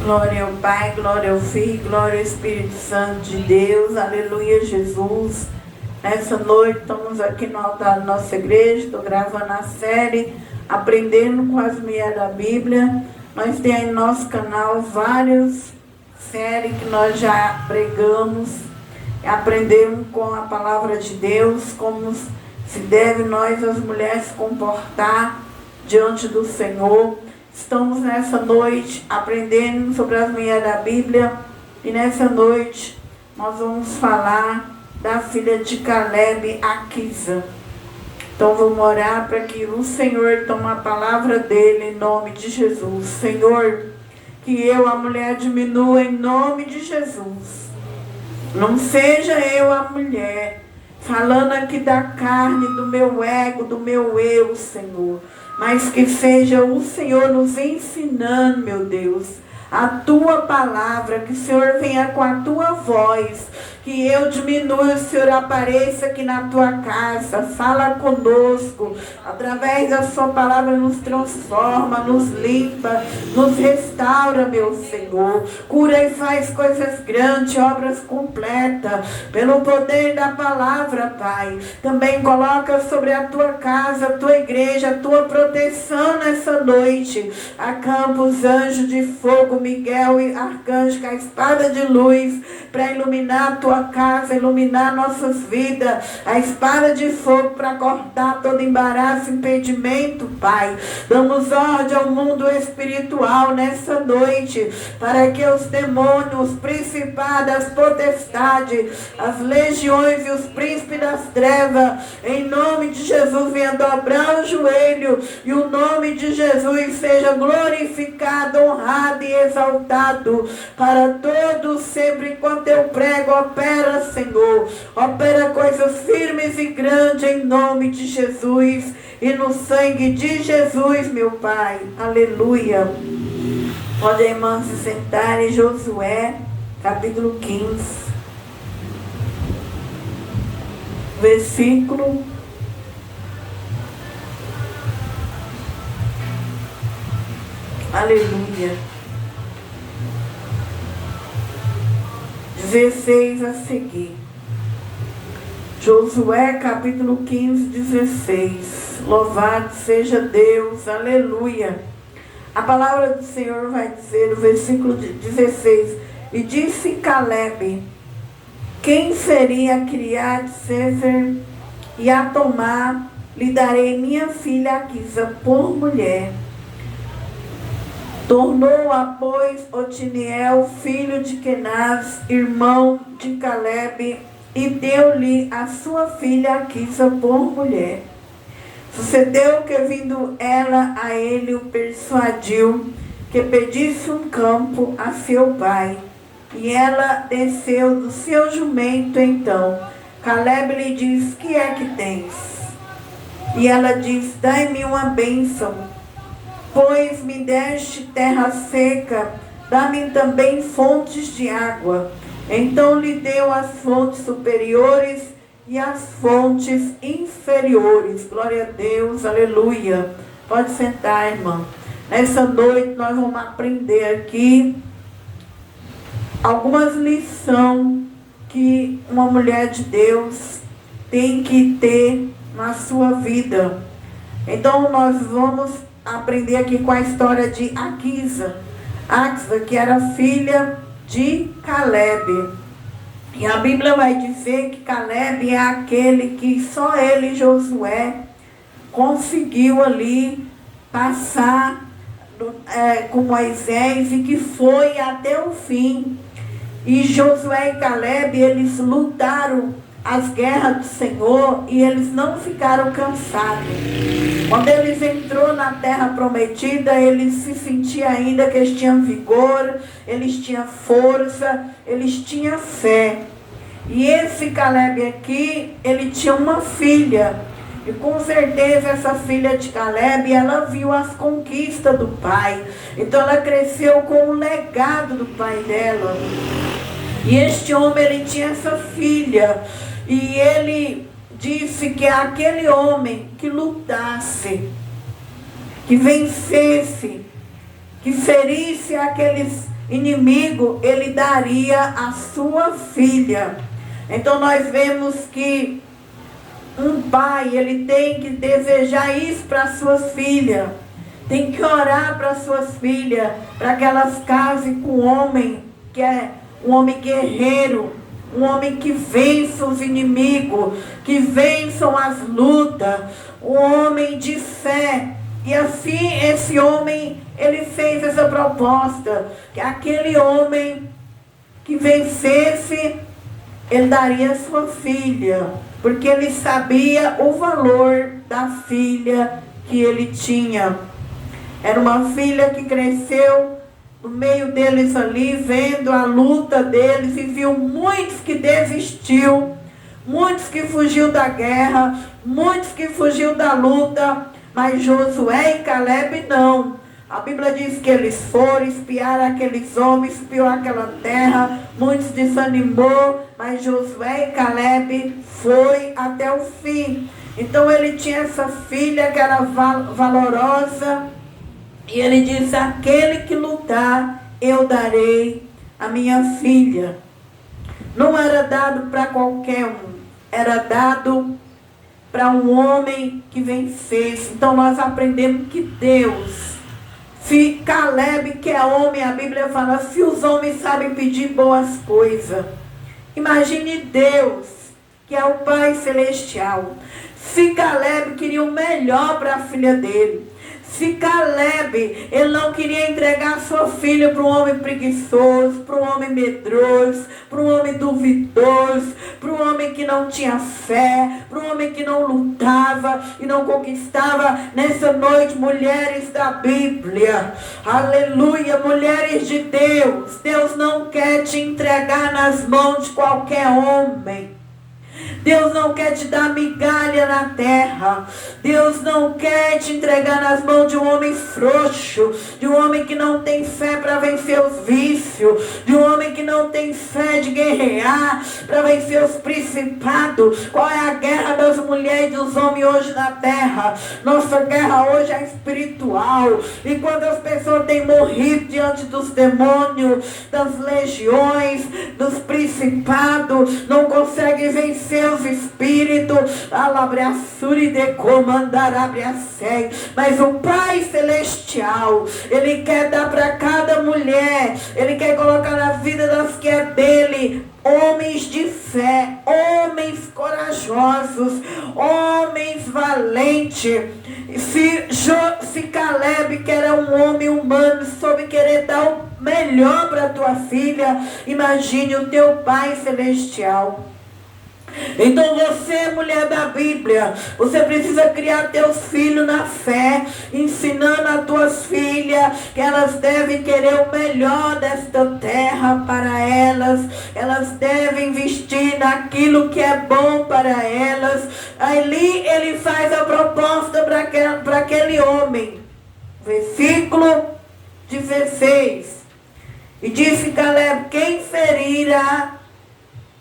Glória ao Pai, glória ao Filho, glória ao Espírito Santo de Deus. Aleluia, Jesus. Nessa noite estamos aqui no altar da nossa igreja. Estou gravando a série Aprendendo com as Mulheres da Bíblia. Nós temos em nosso canal várias séries que nós já pregamos. Aprendemos com a palavra de Deus, como se deve nós, as mulheres, se comportar diante do Senhor. Estamos nessa noite aprendendo sobre as mulheres da Bíblia. E nessa noite nós vamos falar da filha de Caleb, Aquisa. Então vamos orar para que o Senhor tome a palavra dele em nome de Jesus. Senhor, que eu, a mulher, diminua em nome de Jesus. Não seja eu a mulher falando aqui da carne, do meu ego, do meu eu, Senhor. Mas que seja o Senhor nos ensinando, meu Deus, a Tua palavra, que o Senhor venha com a Tua voz, que eu diminua, o Senhor apareça aqui na Tua casa, fala conosco, através da Sua palavra nos transforma, nos limpa, nos restaura, meu Senhor, cura e faz coisas grandes, obras completas, pelo poder da palavra, Pai. Também coloca sobre a Tua casa, a Tua igreja, a Tua proteção nessa noite. Acampa os anjos de fogo, Miguel e arcanjo, com a espada de luz, para iluminar a Tua casa, iluminar nossas vidas, a espada de fogo para cortar todo embaraço, impedimento, Pai. Damos ordem ao mundo espiritual nessa noite, para que os demônios, os principados, as potestades, as legiões e os príncipes das trevas, em nome de Jesus, venham dobrar o joelho, e o nome de Jesus seja glorificado, honrado e exaltado para todos sempre. Enquanto eu prego, opera, Senhor, opera coisas firmes e grandes em nome de Jesus e no sangue de Jesus, meu Pai. Aleluia. Pode a irmã se sentar em Josué, capítulo 15, versículo 16 a seguir. Josué capítulo 15, 16. Louvado seja Deus, aleluia. A palavra do Senhor vai dizer no versículo 16: E disse Caleb: Quem seria Kiriat-Sefer, e a tomar lhe darei minha filha Aquisa por mulher. Tornou-a, pois, Otiniel, filho de Kenaz, irmão de Caleb, e deu-lhe a sua filha Aquisa por mulher. Sucedeu que, vindo ela a ele, o persuadiu que pedisse um campo a seu pai. E ela desceu do seu jumento. Então Caleb lhe diz: Que é que tens? E ela diz: Dai-me uma bênção, pois me deste terra seca, dá-me também fontes de água. Então lhe deu as fontes superiores e as fontes inferiores. Glória a Deus, aleluia. Pode sentar, irmã. Nessa noite nós vamos aprender aqui algumas lições que uma mulher de Deus tem que ter na sua vida. Então nós vamos aprender aqui com a história de Aquisa, que era filha de Caleb. E a Bíblia vai dizer que Caleb é aquele que só ele, Josué, conseguiu ali passar com Moisés, e que foi até o fim. E Josué e Caleb, eles lutaram as guerras do Senhor e eles não ficaram cansados. Quando eles entrou na terra prometida, eles se sentiam ainda que eles tinham vigor, eles tinham força, eles tinham fé. E esse Caleb aqui, ele tinha uma filha, e com certeza essa filha de Caleb, ela viu as conquistas do pai. Então ela cresceu com o legado do pai dela. E este homem, ele tinha essa filha, e ele disse que aquele homem que lutasse, que vencesse, que ferisse aqueles inimigo, ele daria a sua filha. Então nós vemos que um pai, ele tem que desejar isso para suas filhas. Tem que orar para suas filhas, para que elas casem com um homem que é um homem guerreiro, um homem que vença os inimigos, que vençam as lutas, um homem de fé. E assim esse homem, ele fez essa proposta, que aquele homem que vencesse, ele daria a sua filha, porque ele sabia o valor da filha que ele tinha. Era uma filha que cresceu no meio deles ali, vendo a luta deles, e viu muitos que desistiu, muitos que fugiu da guerra, muitos que fugiu da luta, mas Josué e Caleb não. A Bíblia diz que eles foram espiar aqueles homens, espiou aquela terra, muitos desanimou, mas Josué e Caleb foi até o fim. Então ele tinha essa filha que era valorosa, e ele disse: aquele que lutar, eu darei a minha filha. Não era dado para qualquer um, era dado para um homem que vencesse. Então nós aprendemos que Deus, se Caleb, que é homem, a Bíblia fala, se os homens sabem pedir boas coisas, imagine Deus, que é o Pai Celestial. Se Caleb queria o melhor para a filha dele, se Caleb, ele não queria entregar sua filha para um homem preguiçoso, para um homem medroso, para um homem duvidoso, para um homem que não tinha fé, para um homem que não lutava e não conquistava, nessa noite, mulheres da Bíblia, aleluia, mulheres de Deus, Deus não quer te entregar nas mãos de qualquer homem. Deus não quer te dar migalha na terra. Deus não quer te entregar nas mãos de um homem frouxo, de um homem que não tem fé para vencer os vícios, de um homem que não tem fé de guerrear para vencer os principados. Qual é a guerra das mulheres e dos homens hoje na terra? Nossa guerra hoje é espiritual. E quando as pessoas têm morrido diante dos demônios, das legiões, dos principados, não conseguem vencer os espíritos, alabriaçuri de comandar abriacei. Mas o Pai Celestial, Ele quer dar para cada mulher, Ele quer colocar na vida das que é dele, homens de fé, homens corajosos, homens valentes. Se Caleb, que era um homem humano, soube querer dar o melhor para tua filha, imagine o teu Pai Celestial. Então você, mulher da Bíblia, você precisa criar teus filhos na fé, ensinando as tuas filhas que elas devem querer o melhor desta terra para elas, elas devem investir naquilo que é bom para elas. Ali ele faz a proposta para aquele homem, versículo 16, e disse Caleb: quem ferirá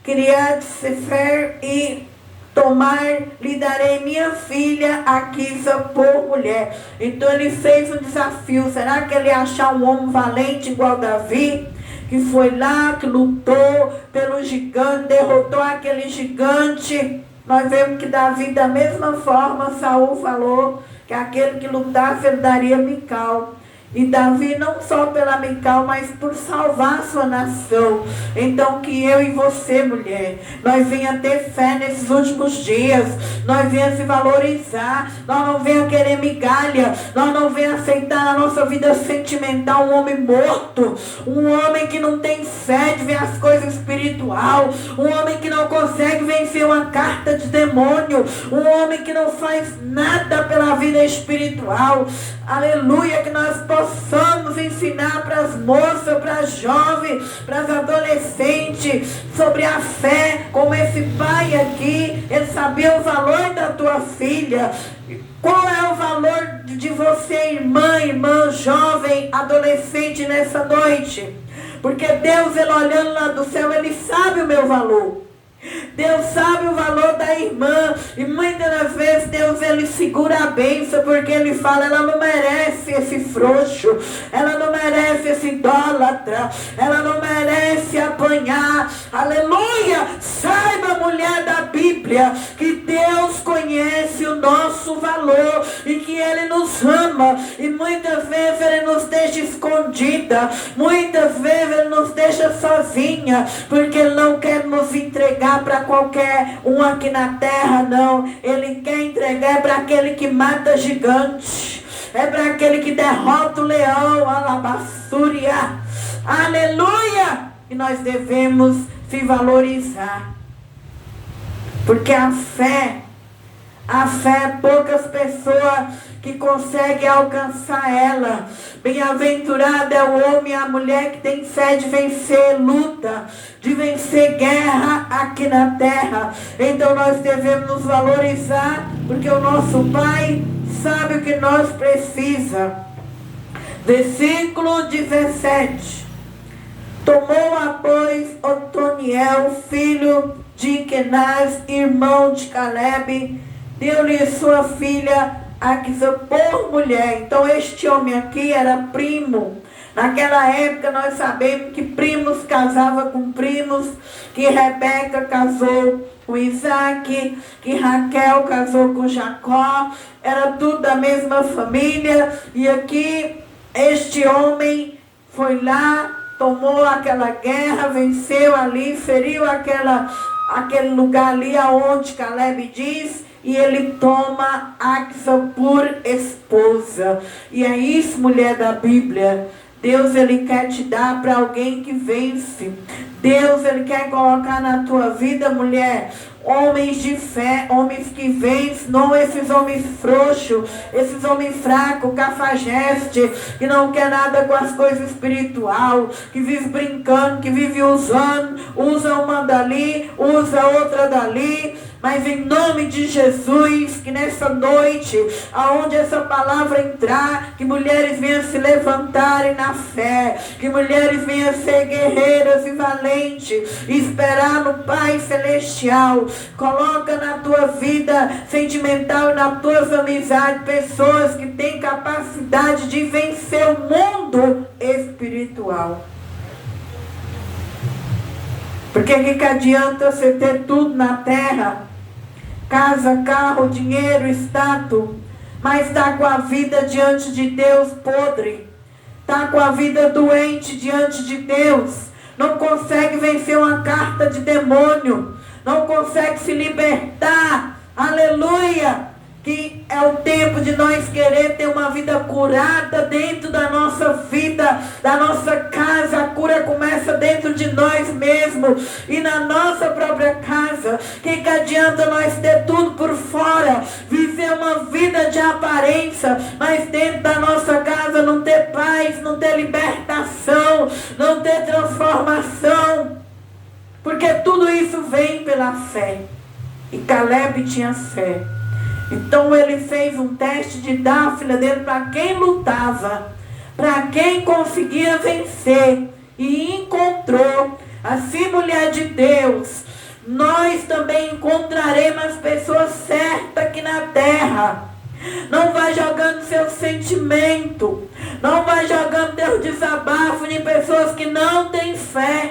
Criar Sefer e tomar, lhe darei minha filha Aquisa por mulher. Então ele fez um desafio. Será que ele ia achar um homem valente igual Davi? Que foi lá, que lutou pelo gigante, derrotou aquele gigante. Nós vemos que Davi, da mesma forma, Saul falou que aquele que lutasse, ele daria Mical. E Davi não só pela Mical, mas por salvar a sua nação. Então que eu e você, mulher, nós venha ter fé nesses últimos dias. Nós venha se valorizar. Nós não venha querer migalha. Nós não venha aceitar na nossa vida sentimental um homem morto. Um homem que não tem fé de ver as coisas espiritual. Um homem que não consegue vencer uma carta de demônio. Um homem que não faz nada pela vida espiritual. Aleluia, que nós possamos ensinar para as moças, para as jovens, para as adolescentes, sobre a fé, como esse pai aqui, ele sabia o valor da tua filha. Qual é o valor de você, irmã, jovem, adolescente, nessa noite? Porque Deus, ele olhando lá do céu, ele sabe o meu valor. Deus sabe o valor da irmã. E muitas das vezes Deus, ele segura a bênção, porque ele fala: ela não merece esse frouxo, ela não merece merece esse idólatra, ela não merece apanhar. Aleluia! Saiba, mulher da Bíblia, que Deus conhece o nosso valor e que Ele nos ama, e muitas vezes Ele nos deixa escondida, muitas vezes Ele nos deixa sozinha, porque Ele não quer nos entregar para qualquer um aqui na terra, não. Ele quer entregar para aquele que mata gigante, é para aquele que derrota o leão, alabassúria, aleluia. E nós devemos se valorizar, porque a fé, poucas pessoas que conseguem alcançar ela. Bem-aventurado é o homem e a mulher que tem fé de vencer luta, de vencer guerra aqui na terra. Então nós devemos nos valorizar, porque o nosso Pai sabe o que nós precisamos. Versículo 17. Tomou-a, pois, Otoniel, filho de Kenaz, irmão de Caleb, deu-lhe sua filha Aquisa por mulher. Então este homem aqui era primo. Naquela época nós sabemos que primos casavam com primos, que Rebeca casou com Isaac, que Raquel casou com Jacó, era tudo da mesma família. E aqui este homem foi lá, tomou aquela guerra, venceu ali, feriu aquele lugar ali aonde Caleb diz, e ele toma Aquisa por esposa. E é isso, mulher da Bíblia. Deus, Ele quer te dar para alguém que vence. Deus, Ele quer colocar na tua vida, mulher, homens de fé, homens que vencem, não esses homens frouxos, esses homens fracos, cafajeste, que não quer nada com as coisas espiritual, que vive brincando, que vive usando, usa uma dali, usa outra dali. Mas em nome de Jesus, que nessa noite, aonde essa palavra entrar, que mulheres venham se levantarem na fé, que mulheres venham ser guerreiras e valentes, e esperar no Pai Celestial. Coloca na tua vida sentimental e nas tuas amizades pessoas que têm capacidade de vencer o mundo espiritual. Porque que adianta você ter tudo na terra, casa, carro, dinheiro, status, mas está com a vida diante de Deus podre, está com a vida doente diante de Deus, não consegue vencer uma carta de demônio, não consegue se libertar, aleluia. Que é o tempo de nós querer ter uma vida curada dentro da nossa vida, da nossa casa. A cura começa dentro de nós mesmos e na nossa própria casa. Que adianta nós ter tudo por fora, viver uma vida de aparência, mas dentro da nossa casa não ter paz, não ter libertação, não ter transformação, porque tudo isso vem pela fé. E Caleb tinha fé. Então ele fez um teste de dar a filha dele para quem lutava, para quem conseguia vencer, e encontrou. Assim, mulher de Deus, nós também encontraremos as pessoas certas aqui na terra. Não vai jogando seu sentimento, não vai jogando teu desabafo em pessoas que não têm fé.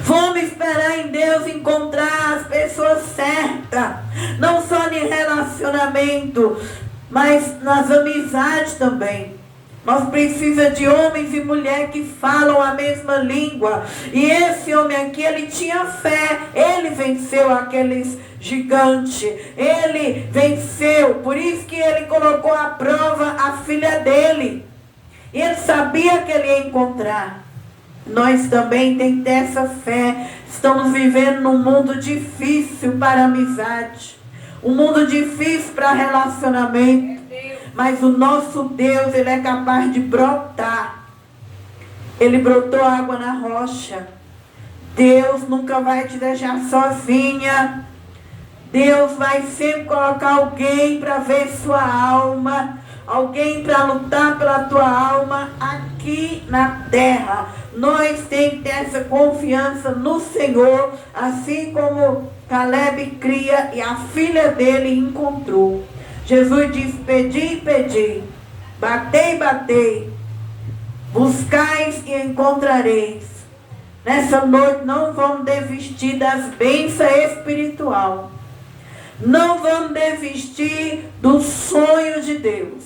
Vamos esperar em Deus encontrar as pessoas certas, não só em relacionamento, mas nas amizades também. Nós precisamos de homens e mulheres que falam a mesma língua. E esse homem aqui, ele tinha fé, ele venceu aqueles gigantes, ele venceu, por isso que ele colocou à prova a filha dele. Ele sabia que ele ia encontrar. Nós também temos que ter essa fé. Estamos vivendo num mundo difícil para amizade, um mundo difícil para relacionamento, mas o nosso Deus, Ele é capaz de brotar. Ele brotou água na rocha. Deus nunca vai te deixar sozinha. Deus vai sempre colocar alguém para ver sua alma, alguém para lutar pela tua alma aqui na terra. Nós temos que ter essa confiança no Senhor, assim como Caleb cria e a filha dele encontrou. Jesus disse: pedi e pedi, batei e batei, Buscais e encontrareis. Nessa noite não vamos desistir das bênçãos espiritual. Não vamos desistir do sonho de Deus.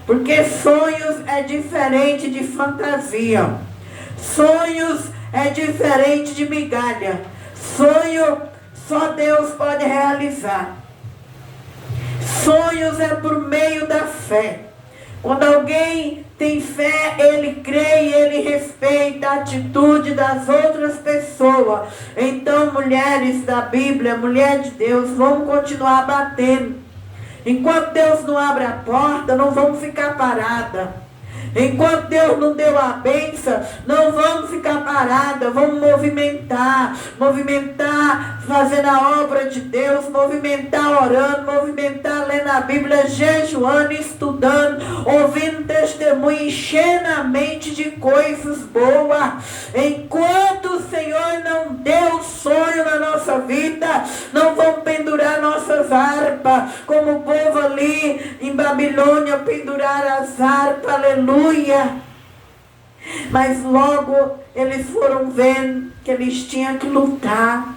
Porque sonhos é diferente de fantasia. Sonhos é diferente de migalha. Sonho só Deus pode realizar. Sonhos é por meio da fé. Quando alguém tem fé, ele crê e ele respeita a atitude das outras pessoas. Então, mulheres da Bíblia, mulher de Deus, vamos continuar batendo. Enquanto Deus não abre a porta, não vamos ficar parada. Enquanto Deus não deu a bênção, não vamos ficar parada, vamos movimentar, fazendo a obra de Deus, movimentar orando, movimentar lendo a Bíblia, jejuando, estudando, ouvindo testemunho, enchendo a mente de coisas boas. Enquanto o Senhor não deu sonho na nossa vida, não vamos pendurar nossas harpas, como o povo ali em Babilônia penduraram as harpas, aleluia. Mas logo eles foram vendo que eles tinham que lutar.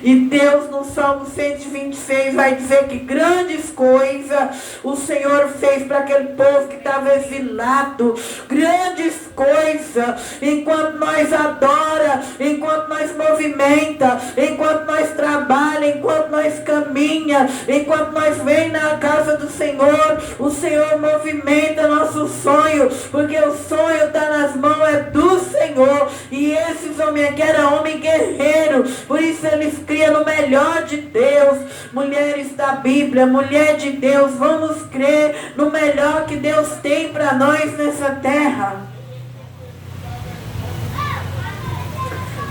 E Deus no Salmo 126 vai dizer que grandes coisas o Senhor fez para aquele povo que estava exilado. Grandes coisas. Enquanto nós adora, enquanto nós movimenta, enquanto nós trabalha, enquanto nós caminha, enquanto nós vem na casa do Senhor, o Senhor movimenta nosso sonho, porque o sonho está nas mãos do Senhor. E esses homens aqui eram homens guerreiros, por isso eles criam no melhor de Deus. Mulheres da Bíblia, mulher de Deus, vamos crer no melhor que Deus tem para nós nessa terra.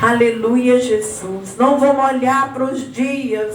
Aleluia, Jesus. Não vamos olhar para os dias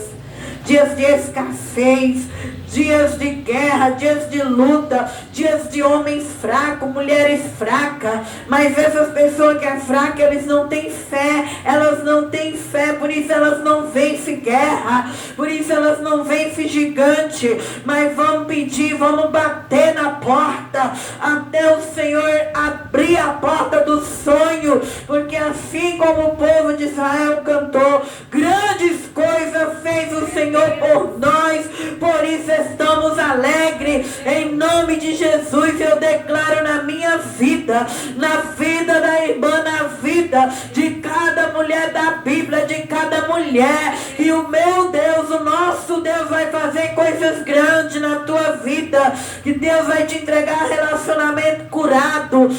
de escassez, dias de guerra, dias de luta, dias de homens fracos, mulheres fracas. Mas essas pessoas que é fraca, eles não têm fé. Elas não têm fé, por isso elas não vencem guerra, por isso elas não vencem gigante. Mas vamos pedir, vamos bater na porta, até o Senhor abrir a porta do sonho. Porque assim como o povo de Israel cantou, grandes coisas fez o Senhor por nós, por isso estamos alegres. Em nome de Jesus eu declaro na minha vida, na vida da irmã, na vida de cada mulher da Bíblia, de cada mulher, e o meu Deus, o nosso Deus vai fazer coisas grandes na tua vida, que Deus vai te entregar relacionamento curado,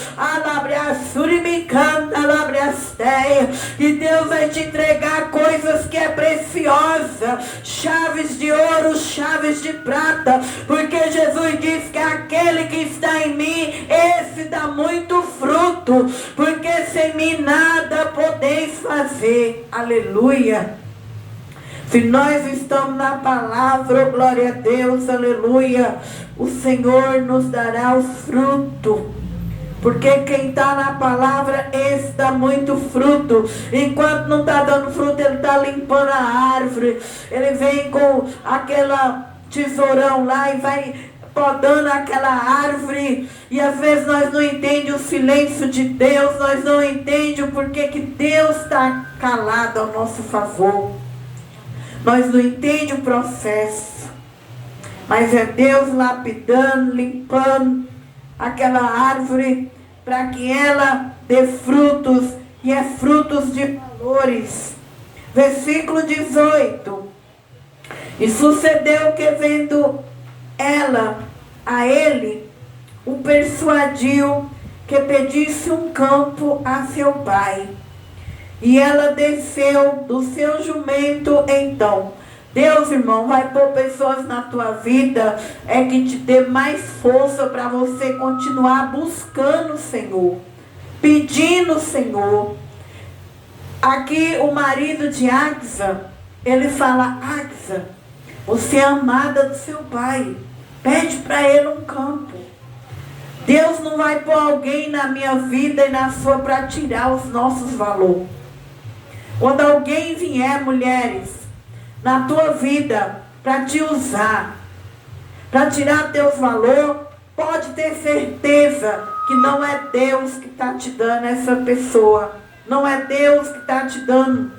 que Deus vai te entregar coisas que é preciosa, chaves de ouro, chaves de prata, porque Jesus diz que aquele que está em mim, esse dá muito fruto, porque sem mim nada podeis fazer. Aleluia. Se nós estamos na palavra, glória a Deus, aleluia, o Senhor nos dará o fruto. Porque quem está na palavra, esse dá muito fruto. Enquanto não está dando fruto, ele está limpando a árvore. Ele vem com aquela tesourão lá e vai podando aquela árvore. E às vezes nós não entendemos o silêncio de Deus. Nós não entendemos o porquê que Deus está calado ao nosso favor. Nós não entendemos o processo. Mas é Deus lapidando, limpando aquela árvore para que ela dê frutos, e é frutos de valores. Versículo 18. E sucedeu que, vendo ela a ele, o persuadiu que pedisse um campo a seu pai. E ela desceu do seu jumento então. Deus, irmão, vai pôr pessoas na tua vida que te dê mais força para você continuar buscando o Senhor, pedindo o Senhor. Aqui o marido de Agsa, ele fala: Agsa, você é amada do seu pai, pede para ele um campo. Deus não vai pôr alguém na minha vida e na sua para tirar os nossos valores. Quando alguém vier, mulheres, na tua vida, para te usar, para tirar teus valores, pode ter certeza que não é Deus que está te dando essa pessoa. Não é Deus que está te dando.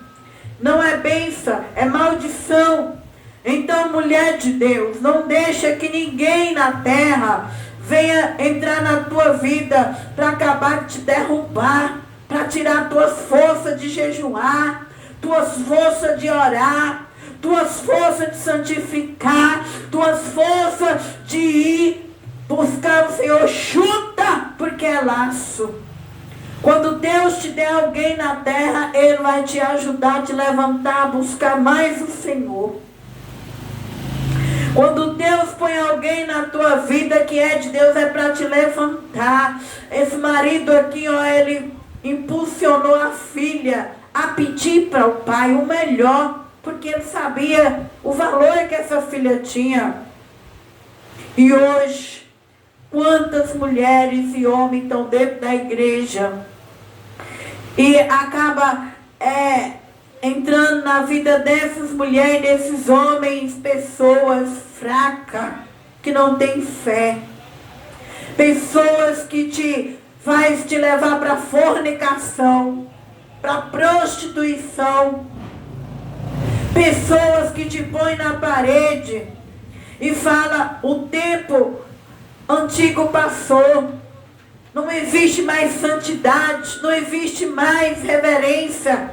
Não é bênção, é maldição. Então, mulher de Deus, não deixa que ninguém na terra venha entrar na tua vida para acabar de te derrubar, para tirar tuas forças de jejuar, tuas forças de orar, tuas forças de santificar, tuas forças de ir buscar o Senhor. Chuta, porque é laço. Quando Deus te der alguém na terra, Ele vai te ajudar a te levantar, a buscar mais o Senhor. Quando Deus põe alguém na tua vida que é de Deus, é para te levantar. Esse marido aqui, ó, ele impulsionou a filha a pedir para o pai o melhor, porque ele sabia o valor que essa filha tinha. E hoje, quantas mulheres e homens estão dentro da igreja e acaba entrando na vida dessas mulheres, desses homens, pessoas fracas, que não têm fé. Pessoas que te levar para fornicação, para prostituição. Pessoas que te põem na parede e fala: o tempo antigo passou. Não existe mais santidade, não existe mais reverência.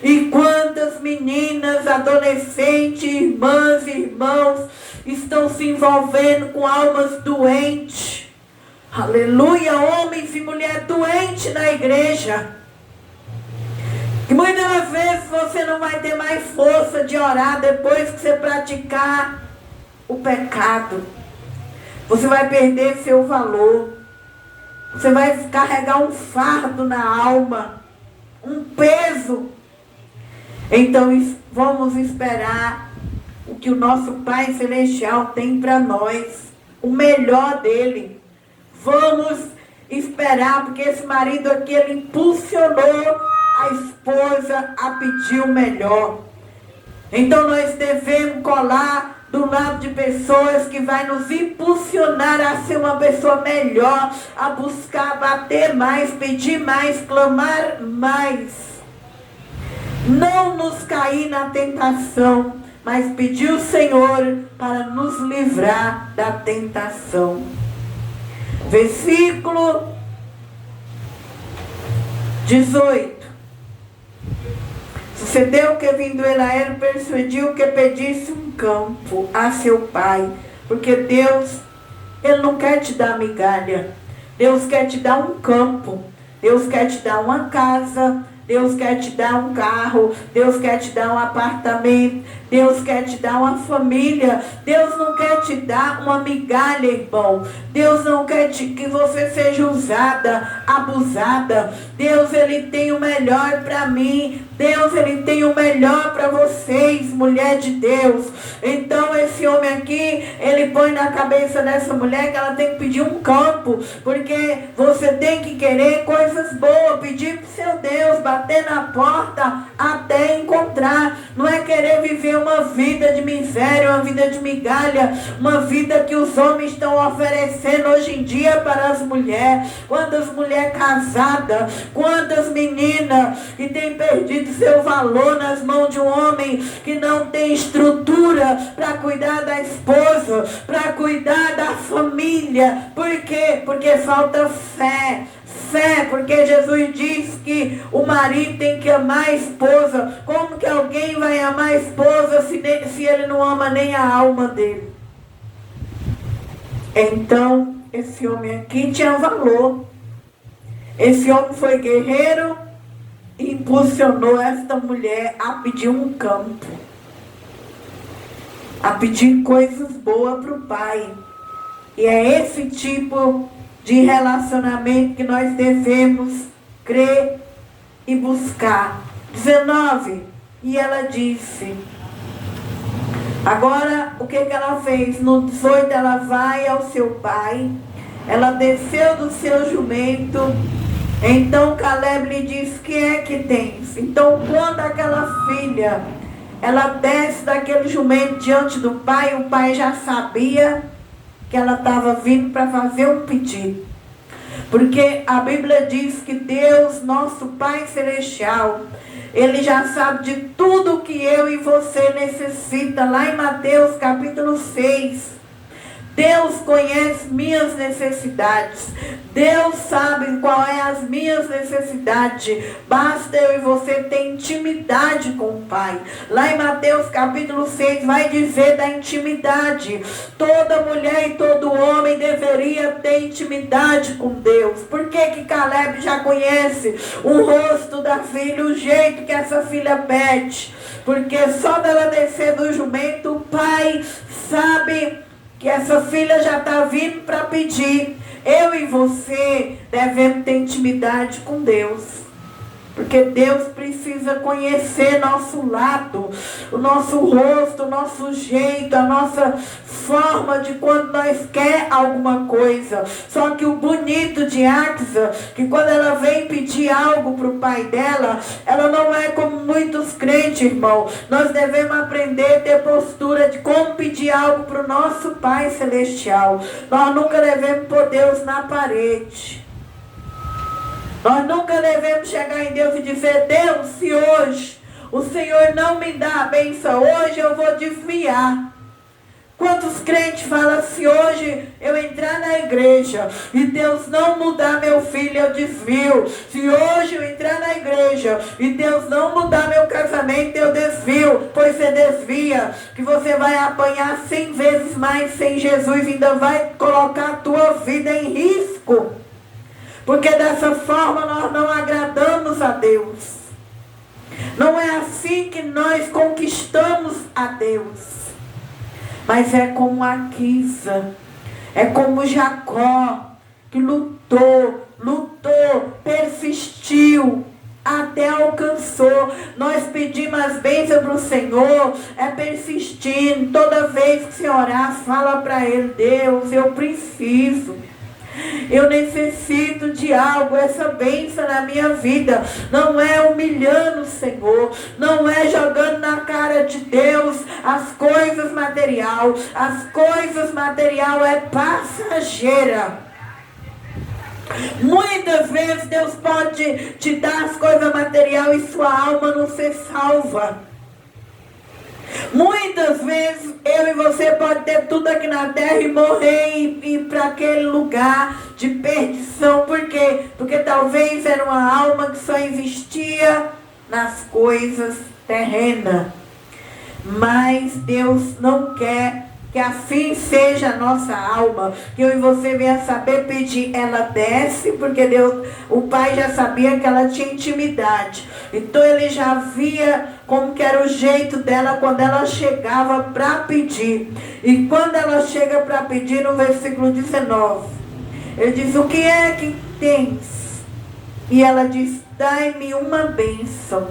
E quantas meninas, adolescentes, irmãs e irmãos estão se envolvendo com almas doentes. Aleluia, homens e mulheres doentes na igreja. E muitas vezes você não vai ter mais força de orar depois que você praticar o pecado. Você vai perder seu valor. Você vai carregar um fardo na alma, um peso. Então vamos esperar o que o nosso Pai Celestial tem para nós, o melhor dele. Vamos esperar, porque esse marido aqui, ele impulsionou a esposa a pedir o melhor. Então nós devemos colar do lado de pessoas que vai nos impulsionar a ser uma pessoa melhor, a buscar, bater mais, pedir mais, clamar mais. Não nos cair na tentação, mas pedir ao Senhor para nos livrar da tentação. Versículo 18. Sucedeu que, vindo ele a ele, persuadiu que pedisse um campo a seu pai. Porque Deus, Ele não quer te dar migalha. Deus quer te dar um campo. Deus quer te dar uma casa. Deus quer te dar um carro. Deus quer te dar um apartamento. Deus quer te dar uma família. Deus não quer te dar uma migalha, irmão. Deus não quer que você seja usada, abusada. Deus, Ele tem o melhor para mim. Deus, Ele tem o melhor para vocês, mulher de Deus. Então esse homem aqui, ele põe na cabeça dessa mulher que ela tem que pedir um campo. Porque você tem que querer coisas boas. Pedir para o seu Deus, bater na porta até encontrar. Não é querer viver uma vida de miséria, uma vida de migalha, uma vida que os homens estão oferecendo hoje em dia para as mulheres. Quantas mulheres casadas, quantas meninas que têm perdido seu valor nas mãos de um homem que não tem estrutura para cuidar da esposa, para cuidar da família. Por quê? Porque falta fé. Fé, porque Jesus diz que o marido tem que amar a esposa. Como que alguém vai amar a esposa se ele não ama nem a alma dele? Então, esse homem aqui tinha valor. Esse homem foi guerreiro e impulsionou esta mulher a pedir um campo, a pedir coisas boas para o pai. E é esse tipo de relacionamento que nós devemos crer e buscar. 19. E ela disse. Agora, o que ela fez? No 18, ela vai ao seu pai. Ela desceu do seu jumento. Então Caleb lhe diz: que é que tens? Então, quando aquela filha, ela desce daquele jumento diante do pai, o pai já sabia que ela estava vindo para fazer um pedido. Porque a Bíblia diz que Deus, nosso Pai Celestial, Ele já sabe de tudo que eu e você necessita. Lá em Mateus capítulo 6. Deus conhece minhas necessidades. Deus sabe qual é as minhas necessidades. Basta eu e você ter intimidade com o Pai. Lá em Mateus capítulo 6 vai dizer da intimidade. Toda mulher e todo homem deveria ter intimidade com Deus. Por que que Caleb já conhece o rosto da filha, o jeito que essa filha pede? Porque só dela descer do jumento, o pai sabe que essa filha já está vindo para pedir. Eu e você devemos ter intimidade com Deus. Porque Deus precisa conhecer nosso lado, o nosso rosto, o nosso jeito, a nossa forma de quando nós quer alguma coisa. Só que o bonito de Axa, que quando ela vem pedir algo para o pai dela, ela não é como muitos crentes, irmão. Nós devemos aprender a ter postura de como pedir algo para o nosso Pai Celestial. Nós nunca devemos pôr Deus na parede. Nós nunca devemos chegar em Deus e dizer: Deus, se hoje o Senhor não me dá a bênção, hoje eu vou desviar. Quantos crentes falam: se hoje eu entrar na igreja e Deus não mudar meu filho, eu desvio. Se hoje eu entrar na igreja e Deus não mudar meu casamento, eu desvio. Pois você desvia, que você vai apanhar 100 vezes mais sem Jesus, ainda vai colocar a tua vida em risco. Porque dessa forma nós não agradamos a Deus. Não é assim que nós conquistamos a Deus. Mas é como Aquisa, é como Jacó, que lutou, persistiu, até alcançou. Nós pedimos as bênçãos para o Senhor, é persistindo. Toda vez que você orar, fala para Ele: Deus, eu preciso. Eu necessito de algo, essa bênção na minha vida. Não é humilhando o Senhor, não é jogando na cara de Deus as coisas material. As coisas material é passageira. Muitas vezes Deus pode te dar as coisas material e sua alma não ser salva. Muitas vezes eu e você pode ter tudo aqui na terra e morrer e ir para aquele lugar de perdição. Por quê? Porque talvez era uma alma que só existia nas coisas terrenas. Mas Deus não quer que assim seja a nossa alma. Que eu e você venha saber pedir. Ela desce porque Deus, o Pai já sabia que ela tinha intimidade. Então Ele já via como que era o jeito dela quando ela chegava para pedir. E quando ela chega para pedir, no versículo 19, Ele diz: o que é que tens? E ela diz: dai-me uma bênção,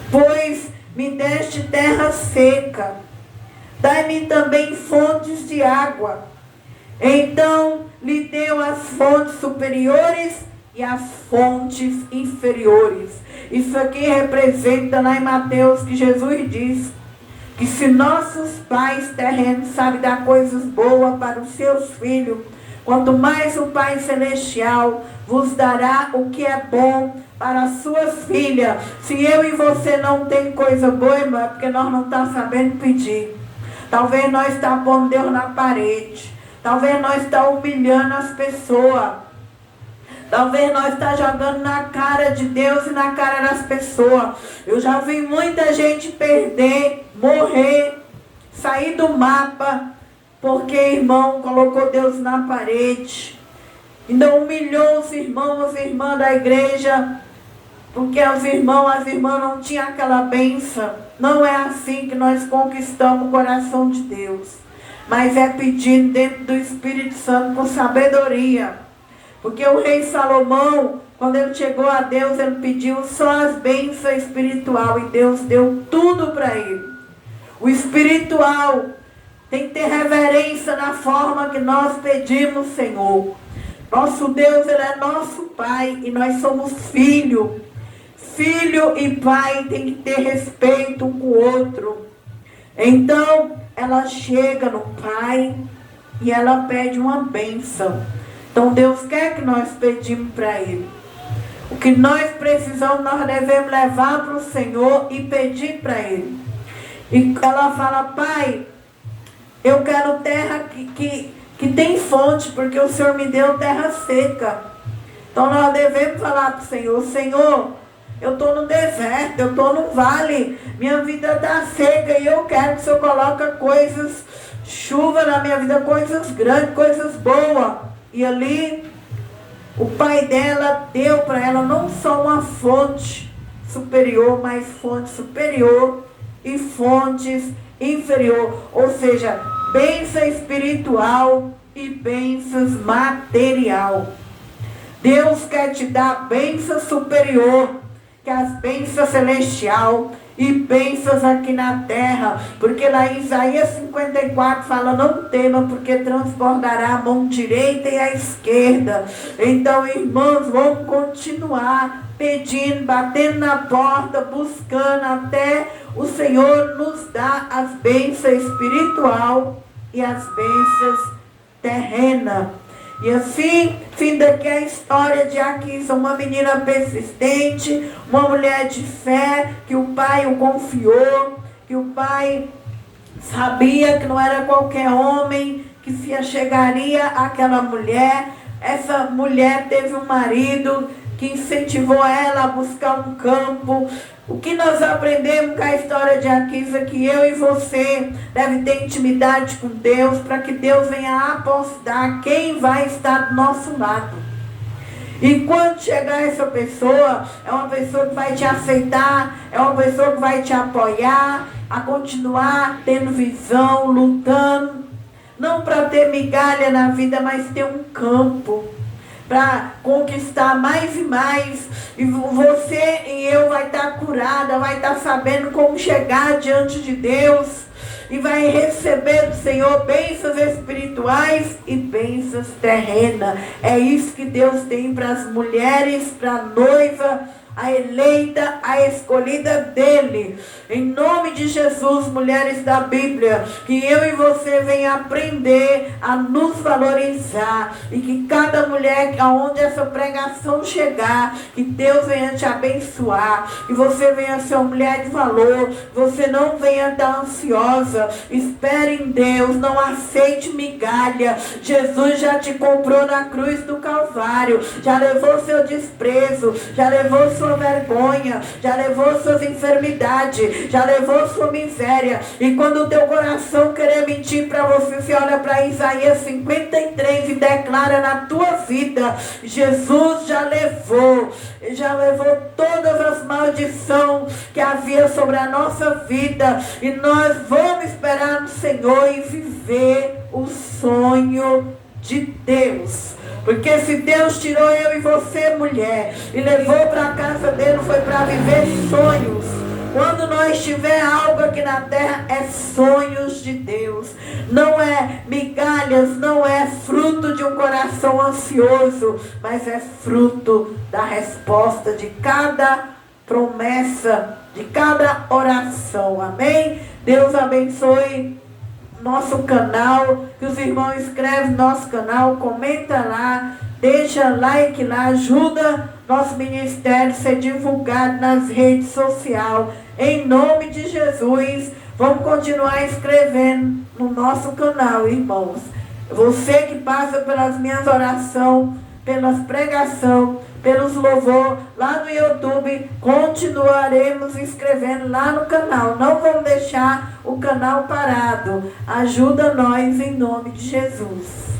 pois me deste terra seca. Dai-me também fontes de água. Então lhe deu as fontes superiores e as fontes inferiores. Isso aqui representa lá em Mateus que Jesus diz que se nossos pais terrenos sabem dar coisas boas para os seus filhos, quanto mais o Pai Celestial vos dará o que é bom para as suas filhas. Se eu e você não tem coisa boa, irmão, é porque nós não estamos sabendo pedir. Talvez nós estamos pondo Deus na parede. Talvez nós estamos humilhando as pessoas. Talvez nós estamos jogando na cara de Deus e na cara das pessoas. Eu já vi muita gente perder, morrer, sair do mapa, porque irmão colocou Deus na parede. Ainda humilhou os irmãos, as irmãs da igreja, porque os irmãos, as irmãs não tinham aquela bênção. Não é assim que nós conquistamos o coração de Deus. Mas é pedindo dentro do Espírito Santo com sabedoria. Porque o rei Salomão, quando ele chegou a Deus, ele pediu só as bênçãos espirituais. E Deus deu tudo para ele. O espiritual tem que ter reverência na forma que nós pedimos, Senhor. Nosso Deus, Ele é nosso Pai e nós somos filhos. Filho e pai tem que ter respeito um com o outro. Então, ela chega no pai e ela pede uma bênção. Então Deus quer que nós pedimos para Ele. O que nós precisamos, nós devemos levar para o Senhor e pedir para Ele. E ela fala: Pai, eu quero terra que tem fonte, porque o Senhor me deu terra seca. Então nós devemos falar para o Senhor: Senhor, eu estou no deserto, eu estou no vale, minha vida está seca e eu quero que o Senhor coloque coisas, chuva na minha vida, coisas grandes, coisas boas. E ali o pai dela deu para ela não só uma fonte superior, mas fonte superior e fontes inferior, ou seja, bênção espiritual e bênçãos material. Deus quer te dar bênção superior, que as bênçãos celestial e bênçãos aqui na terra, porque lá em Isaías 54 fala: não tema, porque transbordará a mão direita e a esquerda. Então, irmãos, vamos continuar pedindo, batendo na porta, buscando até o Senhor nos dar as bênçãos espiritual e as bênçãos terrenas. E assim, fim daqui a história de Aquisa, uma menina persistente, uma mulher de fé, que o pai o confiou, que o pai sabia que não era qualquer homem que se chegaria àquela mulher. Essa mulher teve um marido que incentivou ela a buscar um campo. O que nós aprendemos com a história de Aquisa, que eu e você deve ter intimidade com Deus, para que Deus venha apostar quem vai estar do nosso lado. E quando chegar essa pessoa, é uma pessoa que vai te aceitar, é uma pessoa que vai te apoiar a continuar tendo visão, lutando, não para ter migalha na vida, mas ter um campo para conquistar mais e mais. E você e eu vai estar curada, vai estar sabendo como chegar diante de Deus e vai receber do Senhor bênçãos espirituais e bênçãos terrenas. É isso que Deus tem para as mulheres, para a noiva, a eleita, a escolhida dele. Em nome de Jesus, mulheres da Bíblia, que eu e você venha aprender a nos valorizar, e que cada mulher, aonde essa pregação chegar, que Deus venha te abençoar, e você venha ser uma mulher de valor, você não venha estar ansiosa, espere em Deus, não aceite migalha. Jesus já te comprou na cruz do Calvário, já levou seu desprezo, já levou sua vergonha, já levou suas enfermidades, já levou sua miséria. E quando o teu coração querer mentir para você, você olha para Isaías 53 e declara na tua vida: Jesus já levou todas as maldições que havia sobre a nossa vida, e nós vamos esperar no Senhor e viver o sonho de Deus. Porque se Deus tirou eu e você, mulher, e levou para a casa dele, foi para viver sonhos. Quando nós tiver algo aqui na terra, é sonhos de Deus. Não é migalhas, não é fruto de um coração ansioso, mas é fruto da resposta de cada promessa, de cada oração. Amém? Deus abençoe nosso canal, que os irmãos inscrevem no nosso canal, comenta lá, deixa like lá, ajuda nosso ministério a ser divulgado nas redes sociais. Em nome de Jesus, vamos continuar escrevendo no nosso canal, irmãos. Você que passa pelas minhas orações, pelas pregações, pelos louvor lá no YouTube, continuaremos escrevendo lá no canal. Não vamos deixar o canal parado. Ajuda nós em nome de Jesus.